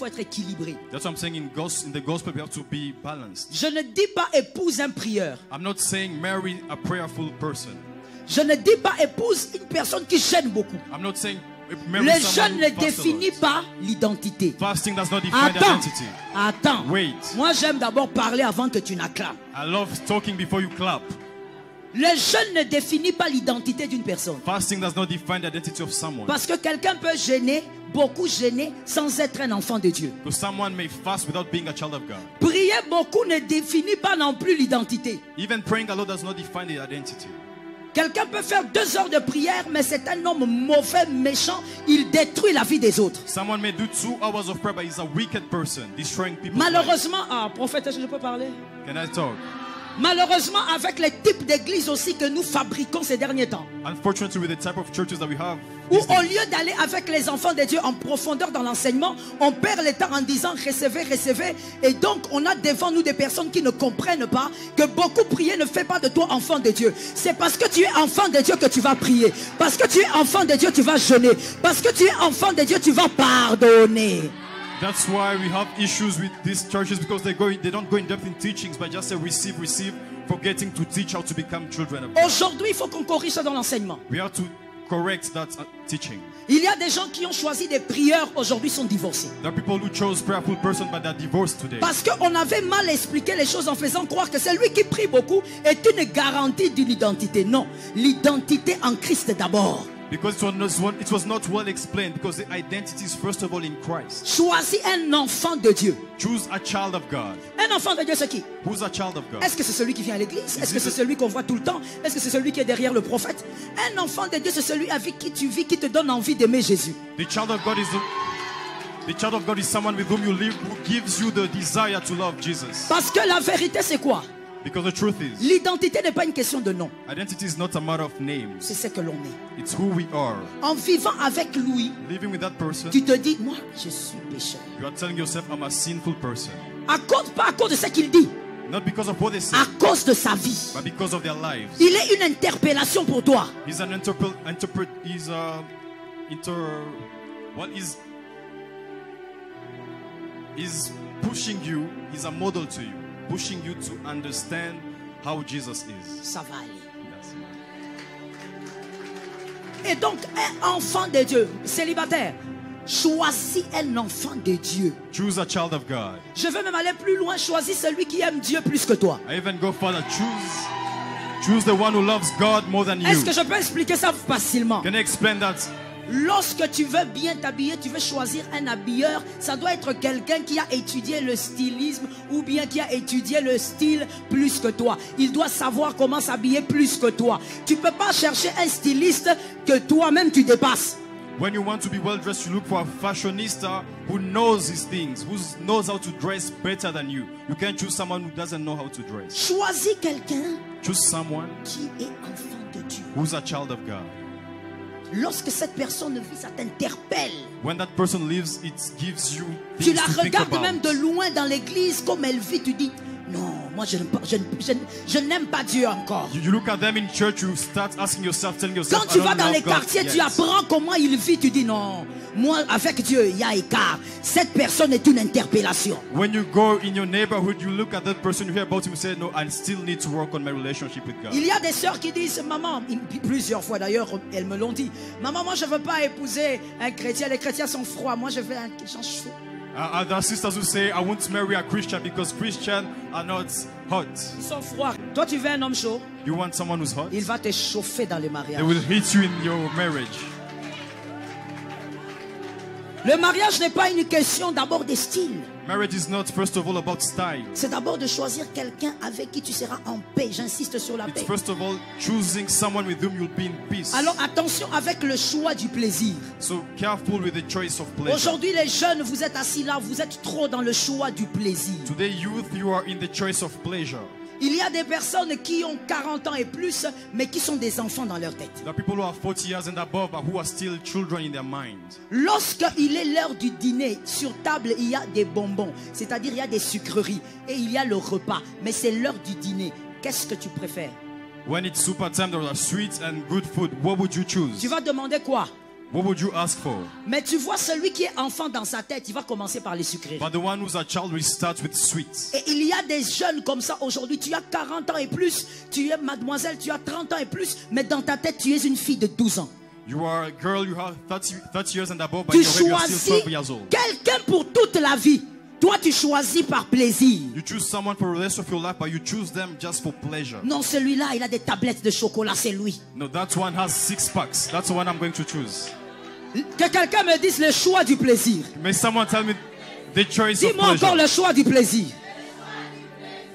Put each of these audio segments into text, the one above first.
faut être équilibré. That's what I'm saying in the gospel we have to be balanced. Je ne dis pas épouse un prieur. I'm not saying marry a prayerful person. Je ne dis pas épouse une personne qui gêne beaucoup. I'm not saying marry Le someone jeûne who ne fasts a lot. définit pas l'identité. Fasting does not define Attends, identity. attends. Wait. Moi j'aime d'abord parler avant que tu n'acclames. I love talking before you clap. Le jeûne ne définit pas l'identité d'une personne. Fasting does not define the identity of someone. Parce que quelqu'un peut gêner, beaucoup gêner, sans être un enfant de Dieu. Because someone may fast without being a child of God. Prier beaucoup ne définit pas non plus l'identité. Even praying a lot does not define the identity. Quelqu'un peut faire 2 heures de prière, mais c'est un homme mauvais, méchant. Il détruit la vie des autres. Someone may do 2 hours of prayer, but he's a wicked person, destroying people's lives. Malheureusement, prophète, est-ce que je peux parler? Can I talk? Malheureusement, avec les types d'églises aussi que nous fabriquons ces derniers temps, Unfortunately, with the type of churches that we have, où these au days, lieu d'aller avec les enfants de Dieu en profondeur dans l'enseignement, on perd le temps en disant recevez, recevez. Et donc on a devant nous des personnes qui ne comprennent pas que beaucoup prier ne fait pas de toi enfant de Dieu. C'est parce que tu es enfant de Dieu que tu vas prier. Parce que tu es enfant de Dieu, tu vas jeûner. Parce que tu es enfant de Dieu, tu vas pardonner. that's why we have issues with these churches, because they don't go in depth in teachings, but just say receive, forgetting to teach how to become children of God. Aujourd'hui, il faut qu'on corrige ça dans l'enseignement. We have to correct that teaching. Il y a des gens qui ont choisi des prieurs, aujourd'hui sont divorcés. There are people who chose prayerful person, but they're divorced today. Parce qu'on avait mal expliqué les choses en faisant croire que celui qui prie beaucoup est une garantie d'une identité. Non, l'identité en Christ d'abord. Because it was not well explained, because the identity is first of all in Christ. Choisis un enfant de Dieu. Choose a child of God. Un enfant de Dieu, c'est qui? Who's a child of God? Est-ce que c'est celui qui vient à l'église? Est-ce que c'est celui qu'on voit tout le temps? Est-ce que c'est celui qui est derrière le prophète? Un enfant de Dieu, c'est celui avec qui tu vis, qui te donne envie d'aimer Jésus. The child of God is someone with whom you live, who gives you the desire to love Jesus. Parce que la vérité, c'est quoi? Because the truth is, L'identité n'est pas une question de nom. identity is not a matter of names. C'est ce que l'on est. It's who we are. En vivant avec lui, Living with that person, tu te dis, moi, je suis pécheur. you are telling yourself, I'm a sinful person. Pas à cause de ce qu'il dit, Not because of what they say, à cause de sa vie. but because of their lives. Il est une interpellation pour toi. He's pushing you, he's a model to you, pushing you to understand how Jesus is. Ça va aller. That's it. Et donc, un enfant de Dieu, célibataire, choisis un enfant de Dieu. Choose a child of God. Je veux même aller plus loin, choisis celui qui aime Dieu plus que toi. I even go further. Choose the one who loves God more than you. Est-ce que je peux expliquer ça facilement? Can I explain that? Lorsque tu veux bien t'habiller, tu veux choisir un habilleur, ça doit être quelqu'un qui a étudié le stylisme ou bien qui a étudié le style plus que toi. Il doit savoir comment s'habiller plus que toi. Tu ne peux pas chercher un styliste que toi-même tu dépasses. When you want to be well dressed, you look for a fashionista who knows his things, who knows how to dress better than you. You can't choose someone who doesn't know how to dress. Choisis quelqu'un Choose someone qui est enfant de Dieu. who's a child of God. Lorsque cette personne vit, ça t'interpelle. When that person lives, it gives you Tu things la to think regardes about. même de loin dans l'église comme elle vit, tu dis non, moi je n'aime pas Dieu encore. You look at them in church, you start asking yourself, telling yourself, Quand tu I vas don't dans love les God quartiers, tu yet. apprends comment il vit, tu dis non, moi avec Dieu il y a écart. Cette personne est une interpellation. When you go in your neighborhood, you look at that person, you hear about him, you say, no, I still need to work on my relationship with God. Il y a des sœurs qui disent maman, plusieurs fois d'ailleurs elles me l'ont dit, maman moi je veux pas épouser un chrétien, les chrétiens sont froids, moi je veux un qui change chaud. There are sisters who say, I won't marry a Christian because Christians are not hot. Ils sont froids. Toi tu veux un homme chaud, You want someone who's hot? il va te chauffer dans le They mariage. will hit you in your marriage. Le mariage n'est pas une question d'abord de style. Marriage is not, first of all, about style. C'est d'abord de choisir quelqu'un avec qui tu seras en paix. J'insiste sur la It's paix. first of all choosing someone with whom you'll be in peace. Alors attention avec le choix du plaisir. So careful with the choice of pleasure. Aujourd'hui les jeunes, vous êtes assis là, vous êtes trop dans le choix du plaisir. Today, youth, you are in the choice of pleasure. Il y a des personnes qui ont 40 ans et plus, mais qui sont des enfants dans leur tête. There are people who are 40 years and above, but who are still children in their mind. Lorsqu'il est l'heure du dîner, sur table, il y a des bonbons. C'est-à-dire, il y a des sucreries. Et il y a le repas. Mais c'est l'heure du dîner. Qu'est-ce que tu préfères? When it's super time, there are sweets and good food. What would you choose? Tu vas demander quoi? What would you ask for? Mais tu vois, celui qui est enfant dans sa tête, il va commencer par les sucreries. But the one who's a child will start with sweets. Et il y a des jeunes comme ça aujourd'hui. Tu as 40 ans et plus. Tu es mademoiselle, tu as 30 ans et plus. Mais dans ta tête, tu es une fille de 12 ans. You are a girl, you have 30 years and above, but Tu you're still choisis 12 years old. quelqu'un pour toute la vie. Toi, tu choisis par plaisir. You choose someone for the rest of your life, but you choose them just for pleasure. Non, celui-là, il a des tablettes de chocolat, c'est lui. No, that one has 6 packs. That's the one I'm going to choose. Que quelqu'un me dise le choix du plaisir. May someone tell me the choice of Dis-moi encore pleasure. le choix du plaisir.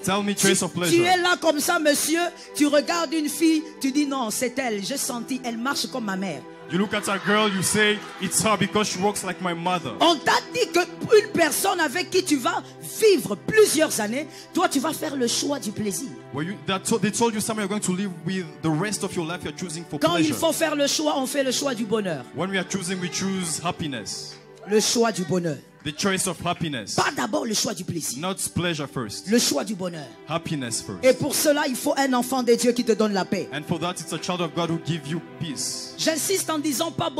Tell me choice of Tu pleasure. es là comme ça, monsieur. Tu regardes une fille. Tu dis non, c'est elle. J'ai senti, elle marche comme ma mère. You look at a girl, you say, it's her because she walks like my mother. On t'a dit qu'une personne avec qui tu vas vivre plusieurs années, toi tu vas faire le choix du plaisir. Well, they told you someone you're going to live with the rest of your life, you're choosing for Quand il pleasure. faut faire le choix, on fait le choix du bonheur. When we are choosing, we choose happiness. Le choix du bonheur. The choice of happiness. Pas d'abord le choix du plaisir. Not pleasure first. Le choix du bonheur. Happiness Et first. pour cela, il faut un enfant de Dieu qui te donne la paix. And for that, it's a child of God who gives you peace. J'insiste en disant pas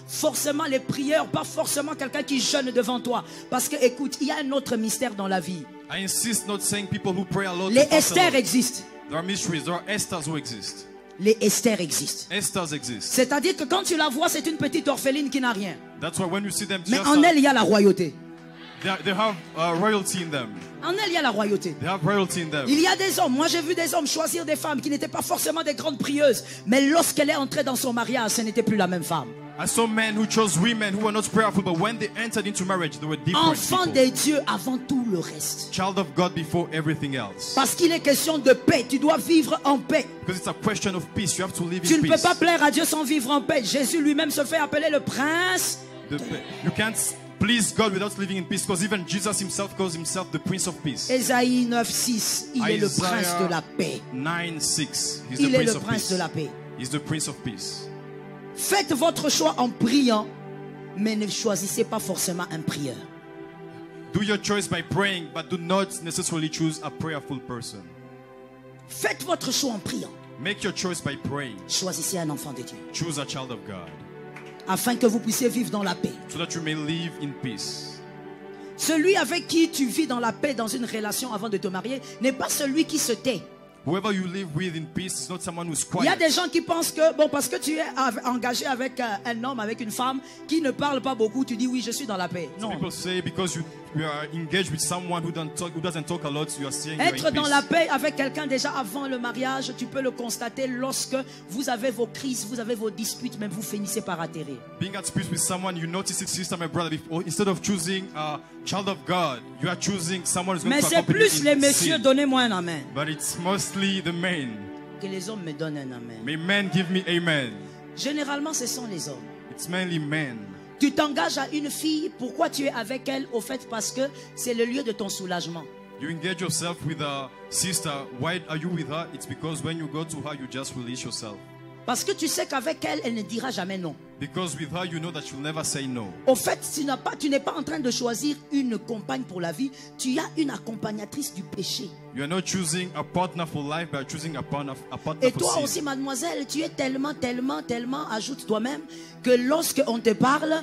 forcément les prières, pas forcément quelqu'un qui jeûne devant toi. Parce que écoute, il y a un autre mystère dans la vie. I insist not saying people who pray a lot. Les to fast a Esther lot. existent. There are mysteries. There are Esthers who exist. Les Esther existent. Esthers exist. C'est-à-dire que quand tu la vois, c'est une petite orpheline qui n'a rien. That's why when you see them, Mais just en elle, il y a la royauté. they have royalty in them. En elle, il y a la royauté. They have royalty in them. Il y a des hommes, moi j'ai vu des hommes choisir des femmes qui n'étaient pas forcément des grandes prieuses. Mais lorsqu'elle est entrée dans son mariage, ce n'était plus la même femme. I saw men who chose women who were not prayerful, but when they entered into marriage, they were different Enfant people. de Dieu avant tout le reste. Child of God before everything else. Parce qu'il est question de paix. Tu dois vivre en paix. Because it's a question of peace. You have to live Tu in ne peux peace. pas plaire à Dieu sans vivre en paix. Jésus lui-même se fait appeler le prince. You can't please God without living in peace, because even Jesus himself calls himself the Prince of Peace. Ésaïe 9:6, il est le prince de la paix. 9:6. He's Il the est Prince le of prince Peace. de la paix. He's the Prince of Peace. Faites votre choix en priant, mais ne choisissez pas forcément un prieur. Do your choice by praying, but do not necessarily choose a prayerful person. Faites votre choix en priant. Make your choice by praying. Choisissez un enfant de Dieu. Choose a child of God, Afin que vous puissiez vivre dans la paix. so that you may live in peace. Celui avec qui tu vis dans la paix dans une relation avant de te marier n'est pas celui qui se tait. Whoever you live with in peace is not someone who's Il y a quiet. des gens qui pensent que, bon, parce que tu es engagé avec un homme, avec une femme qui ne parle pas beaucoup, tu dis oui, je suis dans la paix. Some Non. people say because you are engaged with someone who doesn't talk a lot, you are saying you are Être in dans peace. la paix avec quelqu'un déjà avant le mariage, tu peux le constater lorsque vous avez vos crises, vous avez vos disputes, même vous finissez par atterrir. Being at peace with someone, you notice it, sister, my brother. Instead of choosing a child of God, you are choosing someone who's going Mais to c'est accompany you plus in les messieurs, sin. donnez-moi un amen. But it's mostly the men. Que les hommes me donnent un amen. May men give me amen. Généralement, ce sont les hommes. It's mainly men. Tu t'engages à une fille, pourquoi tu es avec elle? Au fait, parce que c'est le lieu de ton soulagement. You engage yourself with a sister. Why are you with her? It's because when you go to her, you just release yourself. Parce que tu sais qu'avec elle, elle ne dira jamais non. Because with her, you know that she'll never say no. Au fait, tu n'es pas en train de choisir une compagne pour la vie. Tu as une accompagnatrice du péché. You are not choosing a partner for life, but choosing a partner Et for toi sin. aussi, mademoiselle, tu es tellement, ajoute toi-même, que lorsque on te parle,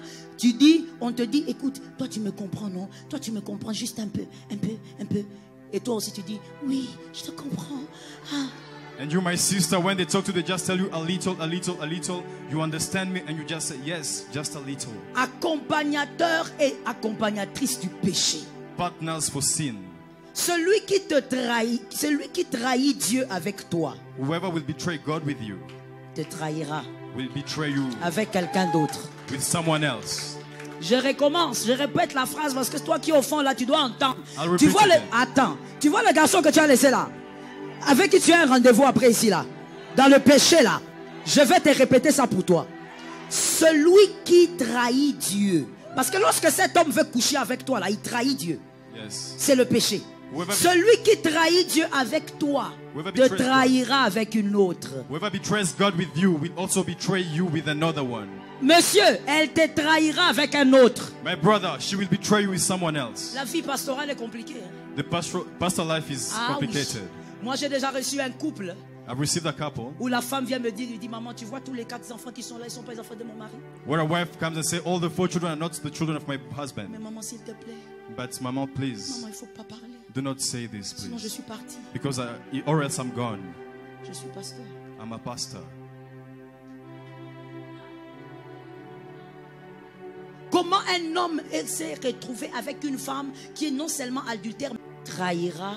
on te dit, écoute, toi tu me comprends, non? Toi tu me comprends juste un peu. Et toi aussi tu dis, oui, je te comprends. Ah. And you, my sister, when they talk to you, they just tell you a little. You understand me, and you just say, yes, just a little. Accompagnateur et accompagnatrice du péché. Partners for sin. Celui qui trahit Dieu avec toi, Whoever will betray God with you te trahira will betray you avec quelqu'un d'autre. with someone else. Je recommence, je répète la phrase parce que toi qui es au fond là, tu dois entendre. I'll repeat Tu vois it again. Attends, tu vois le garçon que tu as laissé là, avec qui tu as un rendez-vous après ici là, dans le péché là. Je vais te répéter ça pour toi. Celui qui trahit Dieu, parce que lorsque cet homme veut coucher avec toi là, il trahit Dieu. Yes. C'est le péché. Whoever Celui qui trahit Dieu avec toi Whoever te betrays trahira avec une autre. Whoever betrays God with you will also betray you with another one. Monsieur, elle te trahira avec un autre. My brother, she will betray you with someone else. La vie pastorale est compliquée. The pastor life is Ah oui. complicated. Moi j'ai déjà reçu un couple. I've received a couple où la femme vient me dire, il dit, maman, tu vois tous les 4 enfants qui sont là, ils ne sont pas les enfants de mon mari. where a wife comes and says, all the 4 children are not the children of my husband. Mais maman, s'il te plaît, But maman, please, maman, il ne faut pas parler. do not say this, Sinon, je please. suis partie. Because or else I'm gone. Je suis pasteur. I'm a pastor. Comment un homme s'est retrouvé avec une femme qui est non seulement adultère, mais trahira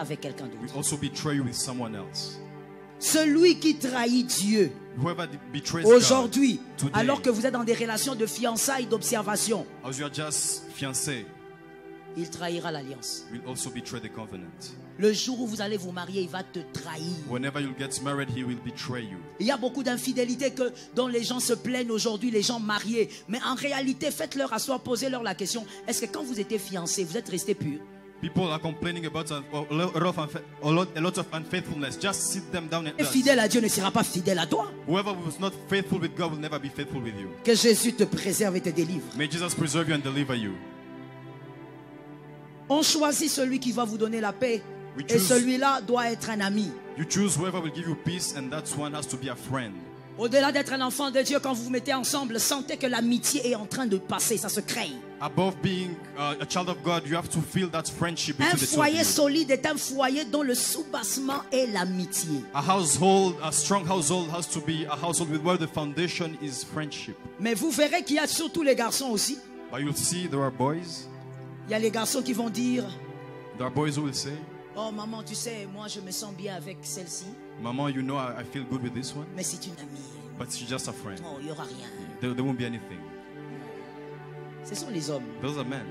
avec quelqu'un We d'autre. also betray you with someone else. Celui qui trahit Dieu Whoever betrays God aujourd'hui, today, alors que vous êtes dans des relations de fiançailles, d'observation, as you are just fiancé, il trahira l'alliance. will also betray the covenant. Le jour où vous allez vous marier, il va te trahir. Whenever you'll get married, he will betray you. Il y a beaucoup d'infidélités dont les gens se plaignent aujourd'hui, les gens mariés. Mais en réalité, faites-leur asseoir, posez-leur la question. Est-ce que quand vous étiez fiancés, vous êtes restés purs? People are complaining about a lot of unfaithfulness. Just sit them down and Et fidèle à Dieu ne sera pas fidèle à toi. whoever was not faithful with God will never be faithful with you. Que Jésus te préserve et te délivre. May Jesus preserve you and deliver you. On choisit celui qui va vous donner la paix. We Et choose- celui-là doit être un ami. You choose whoever will give you peace, and that one has to be a friend. Au-delà d'être un enfant de Dieu, quand vous vous mettez ensemble, sentez que l'amitié est en train de passer, ça se crée. Above being a child of God, you have to feel that friendship Un between the two of foyer you. solide est un foyer dont le soubassement est l'amitié. A strong household has to be a household where the foundation is friendship. Mais vous verrez qu'il y a surtout les garçons aussi. But you'll see there are boys. Il y a les garçons qui vont dire, There are boys who will say, oh maman, tu sais, moi je me sens bien avec celle-ci, Mama, you know I feel good with this one, mais c'est une amie. but she's just a friend. Oh, il n'y aura rien. There won't be anything. Ce sont les hommes. Those are men.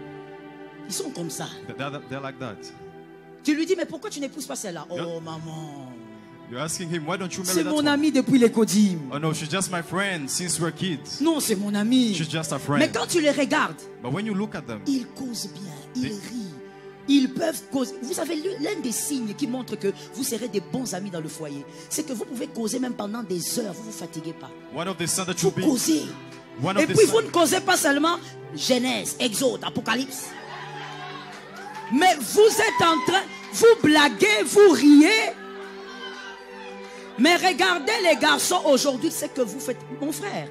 Ils sont comme ça. They're like that. Tu lui dis, mais pourquoi tu n'épouses pas celle-là? Oh Yeah. maman, You're asking him, why don't you marry c'est that mon one? ami depuis les codimes. Oh no, she's just my friend since we're kids. Non, c'est mon ami. She's just a Mais friend. quand tu les regardes, But when you look at them, ils causent bien, ils rient. Ils peuvent causer. Vous savez, l'un des signes qui montre que vous serez des bons amis dans le foyer, c'est que vous pouvez causer même pendant des heures, vous ne vous fatiguez pas. one of the signs that Vous you'll be causez. one Et of the puis vous ne signs, causez pas seulement Genèse, Exode, Apocalypse. Mais vous êtes en train, vous blaguez, vous riez. Mais regardez les garçons aujourd'hui, ce que vous faites. Mon frère,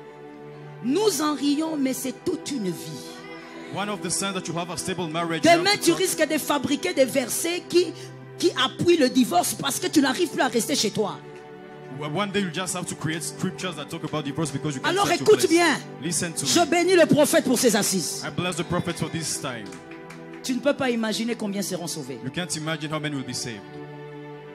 nous en rions, mais c'est toute une vie. one of the signs that you have a stable marriage. You have Demain, to tu talk- risques de fabriquer des versets qui appuient le divorce parce que tu n'arrives plus à rester chez toi. One day you just have to create scriptures that talk about divorce because you can't Alors set your écoute place. bien. Listen to Je me. bénis le prophète pour ses assises. I bless the prophet for this time. Tu ne peux pas imaginer combien seront sauvés. You can't imagine how many will be saved.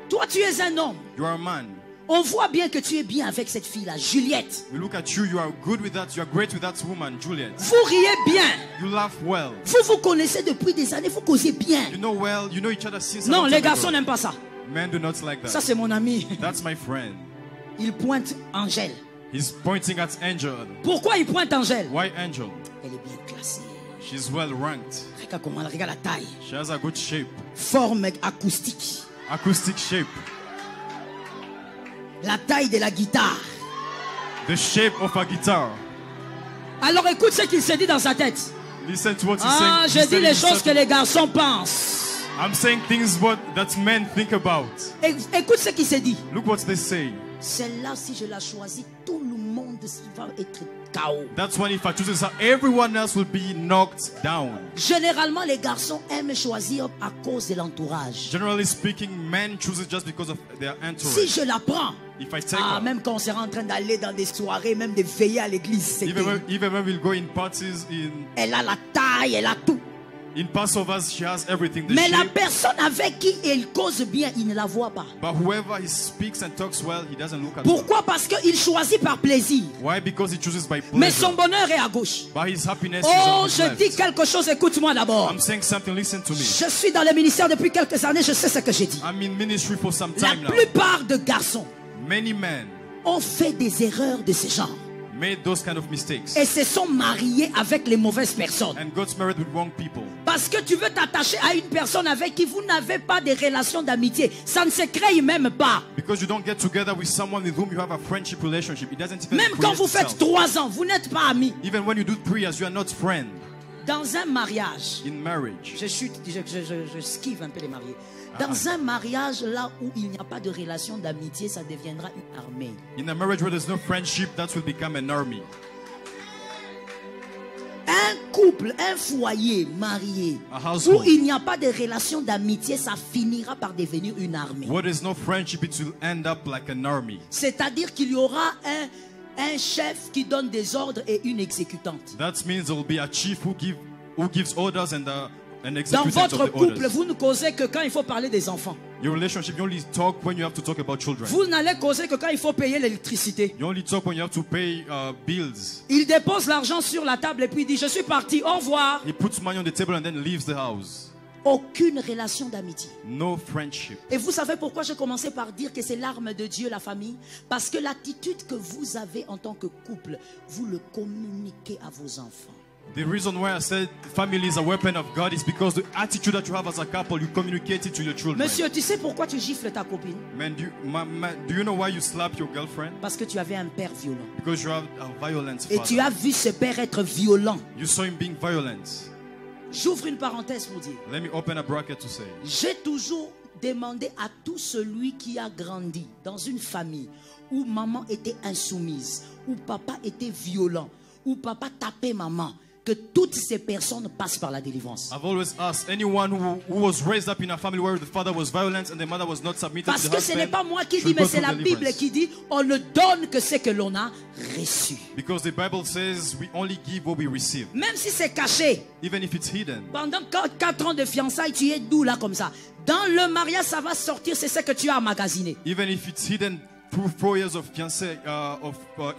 Toi, tu es un homme. You are a man. On voit bien que tu es bien avec cette fille-là, Juliette. We look at you. You are good with that. You are great with that woman, Juliet. Vous riez bien. You laugh well. Vous vous connaissez depuis des années, vous causez bien. You know well. You know each other since. a Non, long les time garçons ago. n'aiment pas ça. Men do not like Ça, that. c'est mon ami. That's my friend. Il pointe Angèle. He's pointing at Angel. Pourquoi il pointe Angèle? Why Angel? Elle est bien classée. She's well ranked. Regarde comment elle regarde la taille. She has a good shape. Forme acoustique. Acoustic shape. La taille de la guitare. The shape of a guitar. Alors écoute ce qu'il se dit dans sa tête. Listen to what he's Ah, saying. je He's dis telling les himself- choses que les garçons pensent. I'm saying things that men think about. Écoute ce qu'il se dit. Look what they say. Celle-là, si je la choisis, tout le monde va être KO. That's when if I choose her, everyone else will be knocked down. Généralement, les garçons aiment choisir à cause de l'entourage. Generally speaking, men choose it just because of their Si entourage. je la prends, If I take her, même quand on sera en train d'aller dans des soirées, même de veiller à l'église, c'est even when we'll go in parties, elle a la taille, elle a tout. in Passovers, she has everything. The Mais la shape. personne avec qui elle cause bien, il ne la voit pas. But whoever he speaks and talks well, he doesn't look at her. Pourquoi? Parce qu'il choisit par plaisir. Why? Because he chooses by Mais pleasure. son bonheur est à gauche. But his happiness is Oh, on his je left. dis quelque chose, écoute-moi d'abord. I'm saying something, listen to me. Je suis dans le ministère depuis quelques années, je sais ce que j'ai dit. I'm in ministry for some La time now. plupart de garçons Many men ont fait des erreurs de ce genre made those kind of mistakes et se sont mariés avec les mauvaises personnes. and got married with wrong people. Parce que tu veux t'attacher à une personne avec qui vous n'avez pas de relation d'amitié. Ça ne se crée même pas. Because you don't get together with someone with whom you have a friendship relationship. It doesn't even Même quand create vous faites itself. 3 ans, vous n'êtes pas amis. Even when you do 3 years, you are not friends. Dans un mariage, In marriage, je skive un peu les mariés. Dans un mariage là où il n'y a pas de relation d'amitié, ça deviendra une armée. in a marriage where there's no friendship, that will become an army. Un couple, un foyer marié A household. où il n'y a pas de relation d'amitié, ça finira par devenir une armée. Where there's no friendship, it will end up like an army. C'est-à-dire qu'il y aura un chef qui donne des ordres et une exécutante. That means there will be a chief who gives orders and an Dans executant votre of the couple, orders. vous ne causez que quand il faut parler des enfants. Your relationship, you only talk when you have to talk about children. Vous n'allez causer que quand il faut payer l'électricité. You only talk when you have to pay bills. Il dépose l'argent sur la table et puis il dit, je suis parti, au revoir. He puts money on the table and then leaves the house. Aucune relation d'amitié. No friendship. Et vous savez pourquoi j'ai commencé par dire que c'est l'arme de Dieu, la famille? Parce que l'attitude que vous avez en tant que couple, vous le communiquez à vos enfants. The reason why I said family is a weapon of God is because the attitude that you have as a couple, you communicate it to your children. Monsieur, tu sais pourquoi tu gifles ta copine? Man, do you know why you slap your girlfriend? Parce que tu avais un père violent. Because you have a violent Et tu father. as vu ce père être violent. You saw him being violent. J'ouvre une parenthèse pour dire. Let me open a bracket to say. J'ai toujours demandé à tout celui qui a grandi dans une famille où maman était insoumise, où papa était violent, où papa tapait maman, que toutes ces personnes passent par la délivrance. I've always asked anyone who was raised up in a family where the father was violent and the mother was not submitted Parce to the que ce n'est husband pas moi qui dis, should mais go c'est through la Bible deliverance. qui dit, on ne donne que ce que l'on a reçu. Because the Bible says we only give what we receive, Même si c'est caché, even if it's hidden. pendant 4 ans de fiançailles, tu es doux là comme ça. Dans le mariage, ça va sortir, c'est ce que tu as emmagasiné. Even if it's hidden through 4 years of fiancé,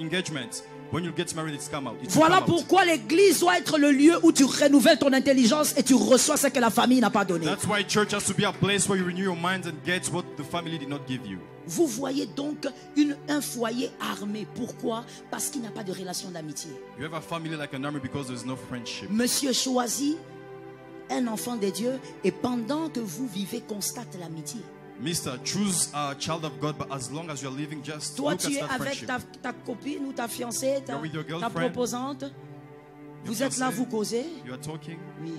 engagement, when you get married, it's come out. It will Voilà come out. pourquoi l'église doit être le lieu où tu renouvelles ton intelligence et tu reçois ce que la famille n'a pas donné. That's why church has to be a place where you renew your mind and get what the family did not give you. Vous voyez donc un foyer armé. Pourquoi? Parce qu'il n'y a pas de relation d'amitié. You have a family like an army because there's no friendship. Monsieur choisit un enfant de Dieu et pendant que vous vivez, constate l'amitié. Mister, choose a child of God, but as long as you're living, just Toi, look tu es at that avec friendship. ta copine ou ta fiancée, You're with your ta girlfriend, proposante. Vous your êtes là, fiancé. vous causez. You are talking. Oui,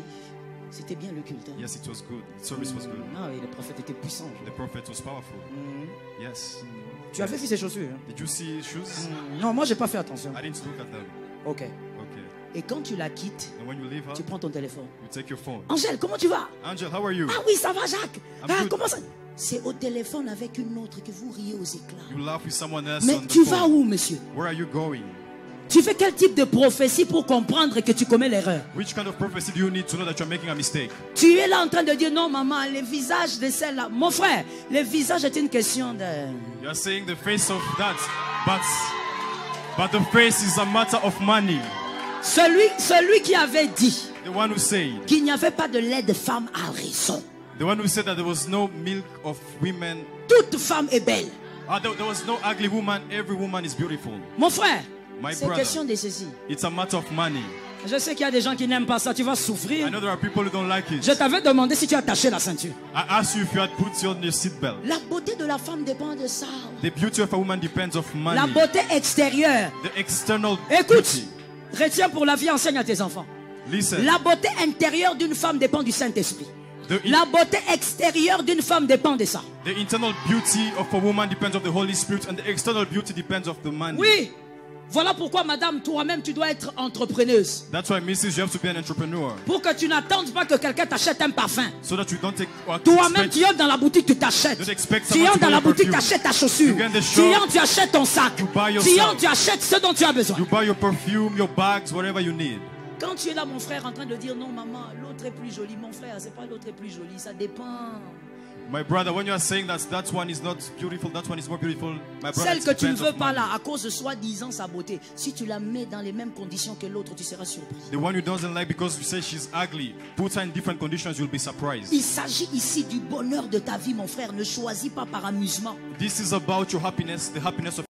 c'était bien le culte. Hein? Yes, it was good. The service was good. Ah oui, le prophète était puissant. The prophet was powerful. Yes. Tu avais vu ses chaussures? Hein? Did you see his shoes? Non, moi, j'ai pas fait attention. I didn't look at them. Ok. Okay. Et quand tu la quittes, And when you leave her, tu prends ton téléphone. you take your phone. Angèle, comment tu vas? Angel, how are you? Ah oui, ça va, Jacques. I'm Ah, good. comment ça? C'est au téléphone avec une autre que vous riez aux éclats. You laugh with someone else Mais on the tu phone. vas où, monsieur? Where are you going? Tu fais quel type de prophétie pour comprendre que tu commets l'erreur? Which kind of prophecy do you need to know that you're making a mistake? Tu es là en train de dire non, maman, le visage de celle-là. Mon frère, le visage est une question de. You are saying the face of that, but the face is a matter of money. Celui qui avait dit The one who said, qu'il n'y avait pas de lait de femme a raison. the one who said that there was no milk of women. Toute femme est belle. There was no ugly woman. Every woman is beautiful. Mon frère, My c'est brother. question de ceci. It's a matter of money. Je sais qu'il y a des gens qui n'aiment pas ça. Tu vas souffrir. I know there are people who don't like it. Je t'avais demandé si tu as attaché la ceinture. I asked you if you had put on your seatbelt. La beauté de la femme dépend de ça. The beauty of a woman depends of money. La beauté extérieure. The external Écoute, beauty. retiens pour la vie, enseigne à tes enfants. Listen. La beauté intérieure d'une femme dépend du Saint-Esprit. The, La beauté extérieure d'une femme dépend de ça. the internal beauty of a woman depends of the Holy Spirit, and the external beauty depends of the money. Oui. Voilà pourquoi, madame, toi-même, tu dois être entrepreneuse. That's why, Mrs., you have to be an entrepreneur. Pour que tu n'attendes pas que quelqu'un t'achète un parfum. So that you don't take or Toi-même, expect, tu entres dans la boutique, tu t'achètes. don't expect Tu someone entres to dans buy la your boutique, tu perfume. achètes ta chaussure. You get the Tu shop. entres, tu achètes ton sac. You buy your Tu stuff. entres, tu achètes ce dont tu as besoin. You buy your perfume, your bags, whatever you need. Quand tu es là, mon frère, en train de dire non, maman, l'autre est plus jolie. Mon frère, c'est pas l'autre est plus jolie, ça dépend. My brother, when you are saying that one is not beautiful, that one is more beautiful, my brother, Celle it que tu ne depends veux of pas money. là, à cause de soi-disant sa beauté, si tu la mets dans les mêmes conditions que l'autre, tu seras surpris. The one you doesn't like because you say she's ugly, put her in different conditions, you'll be surprised. Il s'agit ici du bonheur de ta vie, mon frère. Ne choisis pas par amusement. This is about your happiness, the happiness of